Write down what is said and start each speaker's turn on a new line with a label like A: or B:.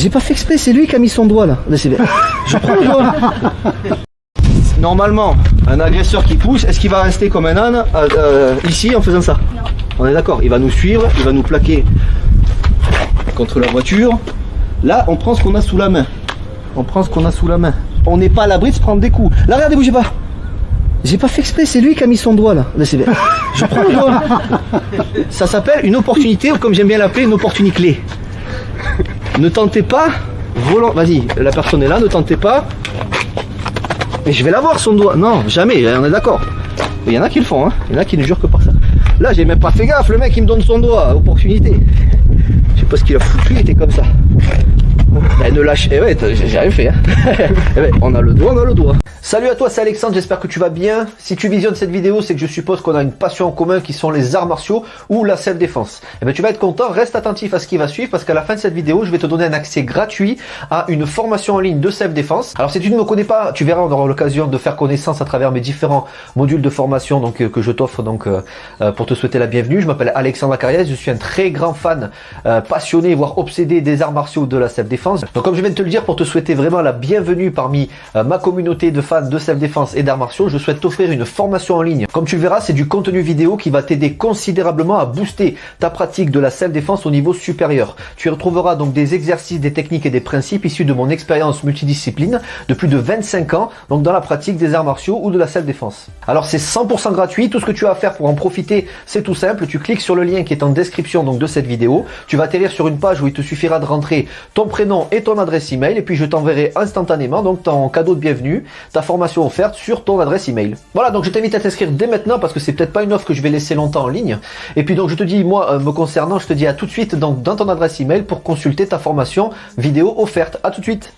A: J'ai pas fait exprès, c'est lui qui a mis son doigt là. Je prends le doigt. Normalement, un agresseur qui pousse, est-ce qu'il va rester comme un âne ici en faisant ça? Non. On est d'accord, il va nous suivre, il va nous plaquer contre la voiture. Là, on prend ce qu'on a sous la main. On prend ce qu'on a sous la main. On n'est pas à l'abri de se prendre des coups. Là, regardez, bougez pas. J'ai pas fait exprès, c'est lui qui a mis son doigt là. Je prends le doigt. Ça s'appelle une opportunité, ou comme j'aime bien l'appeler, une opportunité clé. Ne tentez pas, vas-y, la personne est là, ne tentez pas. Mais je vais l'avoir son doigt. Non, jamais, on est d'accord. Il y en a qui le font, hein. Il y en a qui ne jurent que par ça. Là, j'ai même pas fait gaffe, le mec il me donne son doigt, opportunité. Je sais pas ce qu'il a foutu, il était comme ça. Ben, ne lâche, eh ouais, j'ai rien fait, hein. Eh ouais, on a le doigt, on a le doigt. Salut à toi, c'est Alexandre, j'espère que tu vas bien. Si tu visionnes cette vidéo, c'est que je suppose qu'on a une passion en commun qui sont les arts martiaux ou la self-défense. Eh ben, tu vas être content, reste attentif à ce qui va suivre parce qu'à la fin de cette vidéo, je vais te donner un accès gratuit à une formation en ligne de self-défense. Alors si tu ne me connais pas, tu verras, on aura l'occasion de faire connaissance à travers mes différents modules de formation donc, que je t'offre donc pour te souhaiter la bienvenue. Je m'appelle Alexandre Acariès, je suis un très grand fan, passionné, voire obsédé des arts martiaux de la self-défense. Donc comme je viens de te le dire, pour te souhaiter vraiment la bienvenue parmi ma communauté de fans de self-défense et d'arts martiaux, je souhaite t'offrir une formation en ligne. Comme tu le verras, c'est du contenu vidéo qui va t'aider considérablement à booster ta pratique de la self-défense au niveau supérieur. Tu y retrouveras donc des exercices, des techniques et des principes issus de mon expérience multidiscipline de plus de 25 ans, donc dans la pratique des arts martiaux ou de la self-défense. Alors c'est 100% gratuit, tout ce que tu as à faire pour en profiter, c'est tout simple, tu cliques sur le lien qui est en description donc de cette vidéo, tu vas atterrir sur une page où il te suffira de rentrer ton prénom et ton adresse email et puis je t'enverrai instantanément donc ton cadeau de bienvenue, ta formation offerte sur ton adresse email. Voilà, donc je t'invite à t'inscrire dès maintenant parce que c'est peut-être pas une offre que je vais laisser longtemps en ligne. Et puis donc je te dis, moi me concernant, je te dis à tout de suite donc dans ton adresse email pour consulter ta formation vidéo offerte. À tout de suite.